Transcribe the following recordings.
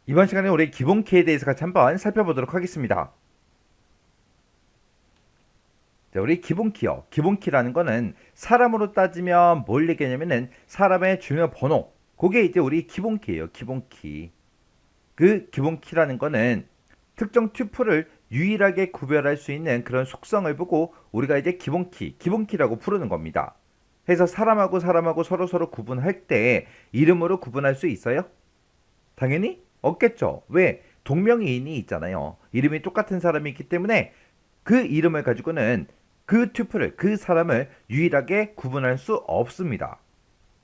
이번 시간에 우리 기본키에 대해서 같이 한번 살펴보도록 하겠습니다. 자, 우리 기본키요. 기본키라는 거는 사람으로 따지면 뭘 얘기하냐면은 사람의 주민번호. 그게 이제 우리 기본키예요. 기본키. 그 기본키라는 거는 특정 튜플을 유일하게 구별할 수 있는 그런 속성을 보고 우리가 이제 기본키라고 부르는 겁니다. 그래서 사람하고 사람하고 서로 구분할 때 이름으로 구분할 수 있어요? 당연히 없겠죠. 왜? 동명이인이 있잖아요. 이름이 똑같은 사람이 있기 때문에 그 이름을 가지고는 그 튜플을, 그 사람을 유일하게 구분할 수 없습니다.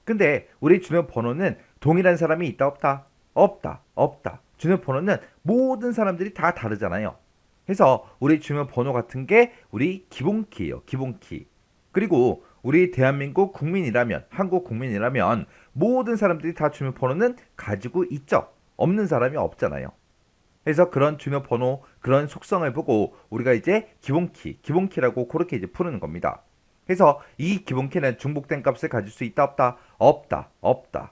근데 우리 주민번호는 동일한 사람이 있다 없다? 없다. 없다. 주민번호는 모든 사람들이 다 다르잖아요. 그래서 우리 주민번호 같은 게 우리 기본키예요. 기본키. 그리고 우리 대한민국 국민이라면, 한국 국민이라면 모든 사람들이 다 주민번호는 가지고 있죠. 없는 사람이 없잖아요. 그래서 그런 주민번호, 그런 속성을 보고 우리가 이제 기본키라고 그렇게 이제 푸는 겁니다. 그래서 이 기본키는 중복된 값을 가질 수 있다 없다? 없다. 없다.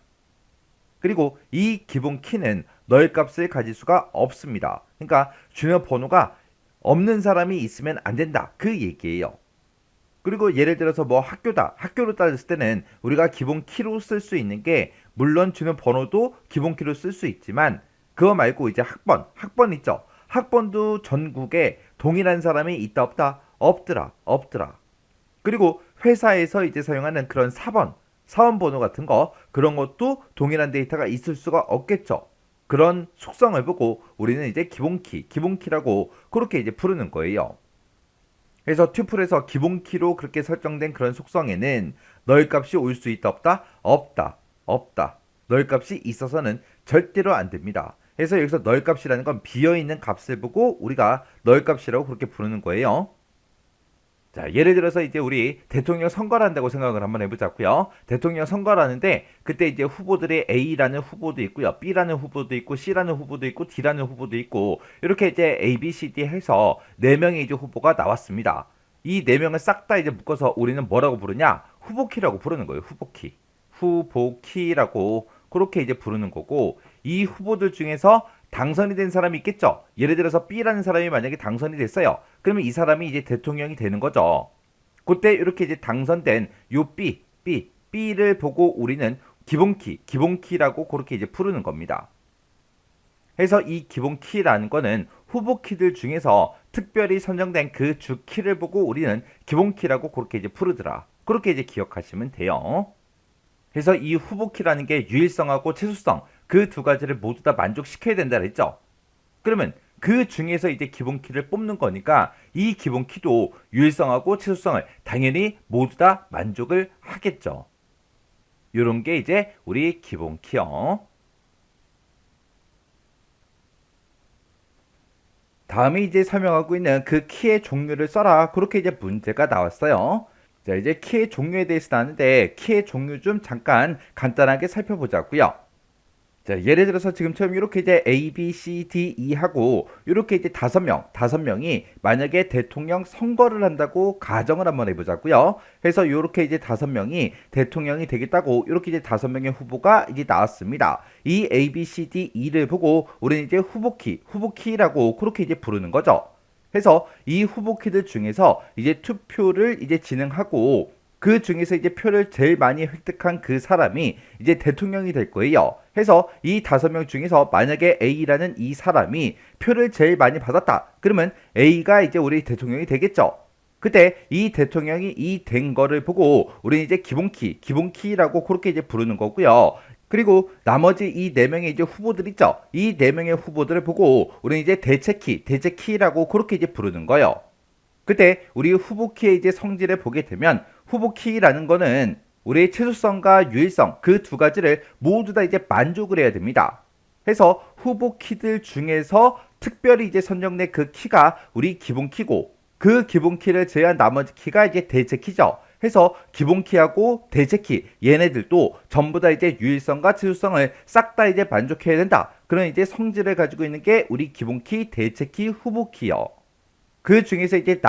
그리고 이 기본키는 널 값을 가질 수가 없습니다. 그러니까 주민번호가 없는 사람이 있으면 안 된다. 그 얘기예요. 그리고 예를 들어서 뭐 학교다. 학교로 따졌을 때는 우리가 기본 키로 쓸 수 있는 게 물론 주는 번호도 기본 키로 쓸 수 있지만 그거 말고 이제 학번 있죠. 학번도 전국에 동일한 사람이 있다 없다? 없더라. 없더라. 그리고 회사에서 이제 사용하는 그런 사원 번호 같은 거 그런 것도 동일한 데이터가 있을 수가 없겠죠. 그런 속성을 보고 우리는 이제 기본키라고 그렇게 이제 부르는 거예요. 그래서 튜플에서 기본키로 그렇게 설정된 그런 속성에는 널 값이 올 수 있다 없다? 없다. 없다. 널 값이 있어서는 절대로 안 됩니다. 그래서 여기서 널 값이라는 건 비어있는 값을 보고 우리가 널 값이라고 그렇게 부르는 거예요. 자, 예를 들어서 이제 우리 대통령 선거를 한다고 생각을 한번 해보자고요. 대통령 선거를 하는데 그때 이제 후보들이 A라는 후보도 있고요. B라는 후보도 있고 C라는 후보도 있고 D라는 후보도 있고 이렇게 이제 A, B, C, D 해서 4명의 이제 후보가 나왔습니다. 이 4명을 싹 다 이제 묶어서 우리는 뭐라고 부르냐? 후보키라고 부르는 거예요. 후보키. 후보키라고 그렇게 이제 부르는 거고 이 후보들 중에서 당선이 된 사람이 있겠죠. 예를 들어서 B라는 사람이 만약에 당선이 됐어요. 그러면 이 사람이 이제 대통령이 되는 거죠. 그때 이렇게 이제 당선된 요 B를 보고 우리는 기본키라고 그렇게 이제 부르는 겁니다. 그래서 이 기본키라는 거는 후보키들 중에서 특별히 선정된 그 주키를 보고 우리는 기본키라고 그렇게 이제 부르더라. 그렇게 이제 기억하시면 돼요. 그래서 이 후보키라는 게 유일성하고 최소성 그 두 가지를 모두 다 만족시켜야 된다 그랬죠. 그러면 그 중에서 이제 기본키를 뽑는 거니까 이 기본키도 유일성하고 최소성을 당연히 모두 다 만족을 하겠죠. 요런 게 이제 우리 기본키요. 다음에 이제 설명하고 있는 그 키의 종류를 써라. 그렇게 이제 문제가 나왔어요. 자, 이제 키의 종류에 대해서 나왔는데 키의 종류 좀 잠깐 간단하게 살펴보자고요. 자, 예를 들어서 지금처럼 이렇게 이제 A, B, C, D, E 하고 이렇게 이제 다섯 명이 만약에 대통령 선거를 한다고 가정을 한번 해보자고요. 그래서 이렇게 이제 5명이 대통령이 되겠다고 이렇게 이제 5명의 후보가 이제 나왔습니다. 이 A, B, C, D, E를 보고 우리는 이제 후보키라고 그렇게 이제 부르는 거죠. 그래서 이 후보키들 중에서 이제 투표를 이제 진행하고 그 중에서 이제 표를 제일 많이 획득한 그 사람이 이제 대통령이 될 거예요. 해서 이 5명 중에서 만약에 A라는 이 사람이 표를 제일 많이 받았다. 그러면 A가 이제 우리 대통령이 되겠죠. 그때 이 대통령이 이 된 거를 보고 우리는 이제 기본키라고 그렇게 이제 부르는 거고요. 그리고 나머지 이 4명의 이제 후보들 있죠. 이 4명의 후보들을 보고 우리는 이제 대체키라고 그렇게 이제 부르는 거예요. 그때 우리 후보키의 이제 성질을 보게 되면 후보키라는 거는 우리의 최소성과 유일성 그 두 가지를 모두 다 이제 만족을 해야 됩니다. 해서 후보키들 중에서 특별히 이제 선정된 그 키가 우리 기본키고 그 기본키를 제외한 나머지 키가 이제 대체키죠. 해서 기본키하고 대체키 얘네들도 전부 다 이제 유일성과 최소성을 싹 다 이제 만족해야 된다. 그런 이제 성질을 가지고 있는 게 우리 기본키, 대체키, 후보키요. 그 중에서 이제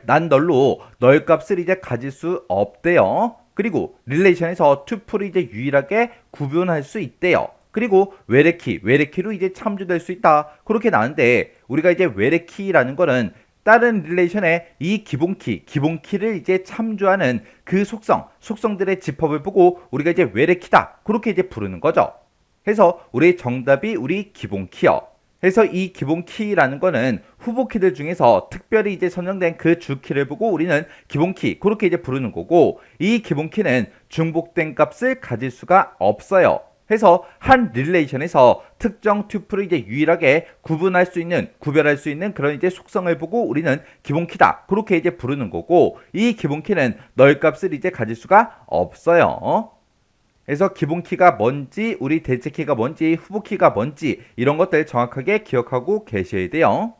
난널로 널 값을 이제 가질 수 없대요. 그리고 릴레이션에서 투플을 이제 유일하게 구분할 수 있대요. 그리고 외래키로 이제 참조될 수 있다. 그렇게 나왔는데 우리가 이제 외래키라는 거는 다른 릴레이션의 이 기본키를 이제 참조하는 그 속성들의 집합을 보고 우리가 이제 외래키다. 그렇게 이제 부르는 거죠. 해서 우리 정답이 우리 기본키요. 해서 이 기본키라는 거는 후보키들 중에서 특별히 이제 선정된 그 주키를 보고 우리는 기본키 그렇게 이제 부르는 거고, 이 기본키는 중복된 값을 가질 수가 없어요. 해서 한 릴레이션에서 특정 튜플을 이제 유일하게 구별할 수 있는 그런 이제 속성을 보고 우리는 기본키다 그렇게 이제 부르는 거고, 이 기본키는 널 값을 이제 가질 수가 없어요. 그래서 기본키가 뭔지, 우리 대체키가 뭔지, 후보키가 뭔지 이런 것들 정확하게 기억하고 계셔야 돼요.